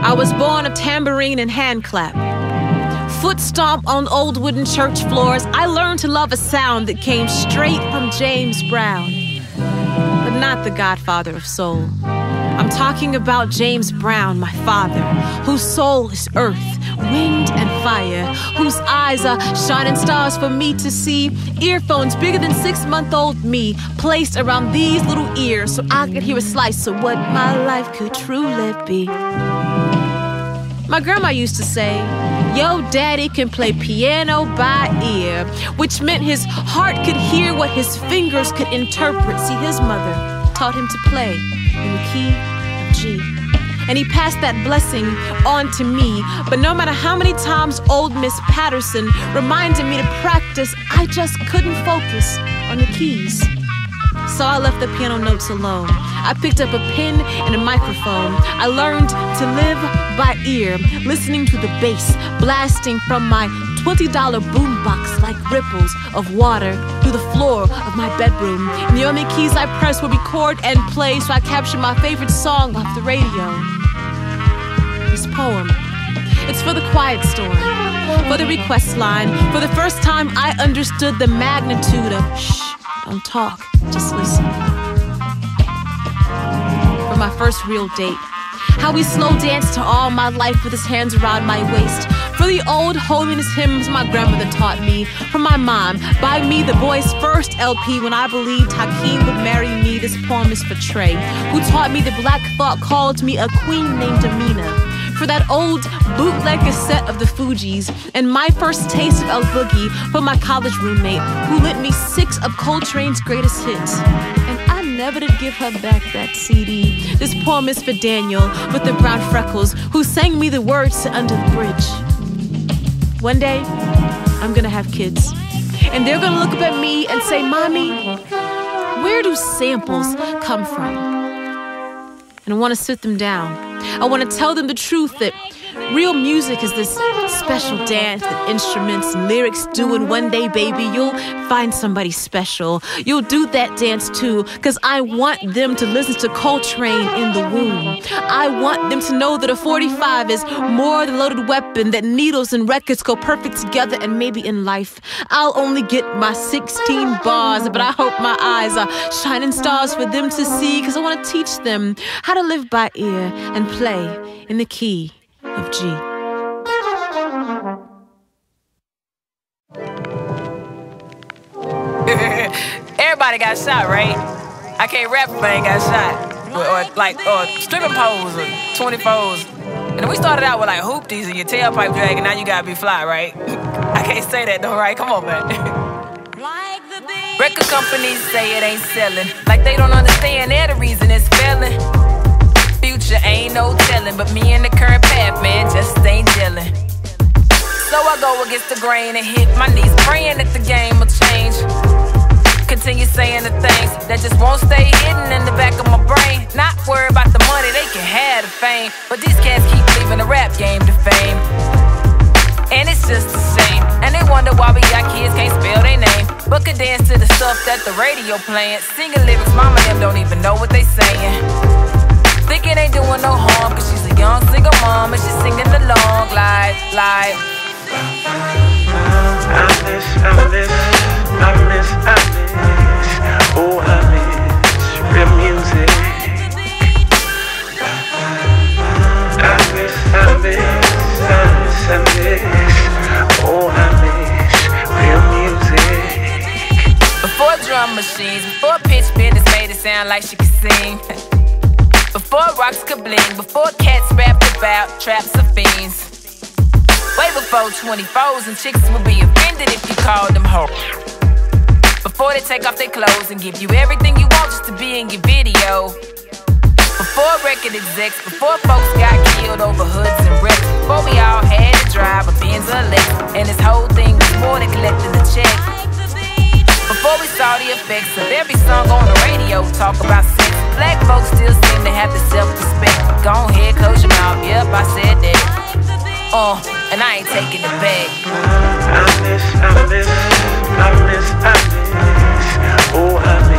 I was born of tambourine and hand clap. Foot stomp on old wooden church floors. I learned to love a sound that came straight from James Brown, but not the godfather of soul. I'm talking about James Brown, my father, whose soul is earth, wind, and fire, whose eyes are shining stars for me to see, earphones bigger than 6-month-old me, placed around these little ears so I could hear a slice of what my life could truly be. My grandma used to say, "Yo, daddy can play piano by ear," which meant his heart could hear what his fingers could interpret. See, his mother taught him to play in the key of G. And he passed that blessing on to me. But no matter how many times old Miss Patterson reminded me to practice, I just couldn't focus on the keys. So I left the piano notes alone. I picked up a pen and a microphone. I learned to live by ear, listening to the bass blasting from my $20 boombox like ripples of water through the floor of my bedroom. And the only keys I pressed would record and play, so I captured my favorite song off the radio. This poem, it's for the quiet storm, for the request line. For the first time I understood the magnitude of shh, don't talk, just listen. For my first real date, how we slow danced to All My Life with his hands around my waist. For the old holiness hymns my grandmother taught me. For my mom, buy me the boys' first LP when I believed Hakeem would marry me. This poem is for Trey, who taught me that black thought called me a queen named Amena. For that old bootleg cassette of the Fugees, and my first taste of El Boogie. For my college roommate, who lent me 6 of Coltrane's greatest hits, and I never did give her back that CD. This poem is for Daniel with the brown freckles, who sang me the words to Under the Bridge. One day, I'm gonna have kids, and they're gonna look up at me and say, "Mommy, where do samples come from?" And I wanna sit them down. I wanna tell them the truth, that real music is this special dance that instruments and lyrics do, and one day, baby, you'll find somebody special. You'll do that dance too, cause I want them to listen to Coltrane in the womb. I want them to know that a 45 is more than a loaded weapon, that needles and records go perfect together, and maybe in life, I'll only get my 16 bars, but I hope my eyes are shining stars for them to see, cause I wanna teach them how to live by ear and play in the key of G. Everybody got shot, right? I can't rap if I ain't got shot. Or stripping poles or 24s. And we started out with like hoopties and your tailpipe dragging, now you gotta be fly, right? I can't say that though, right? Come on, man. Record companies say it ain't selling, like they don't understand they're the reason it's failing. Future ain't no telling, but me and the current path, man, just ain't gelling. So I go against the grain and hit my knees, praying that the game will change. Continue saying the things that just won't stay hidden in the back of my brain. Not worry about the money, they can have the fame, but these cats keep leaving the rap game to fame. And it's just a shame, and they wonder why we got kids can't spell their name, but could dance to the stuff that the radio playing. Singing lyrics, mama them don't even know what they saying. Thinking ain't doing no harm, cause she's a young single mom and she's singing along like I miss, oh I miss real music. I miss, oh I miss real music. Before drum machines, before pitch benders made it sound like she could sing. Before rocks could bling, before cats rapped about traps of fiends. Way before 24s and chicks would be offended if you called them hoes. Before they take off their clothes and give you everything you want just to be in your video. Before record execs, before folks got killed over hoods and wrecks. Before we all had to drive a Benz or Lex, and this whole thing was more than collecting the check. Before we saw the effects of every song on the radio talk about sex, black folks still seem to have the self-respect. Go ahead, close your mouth, yep, I said that. And I ain't taking it back. I miss, oh I miss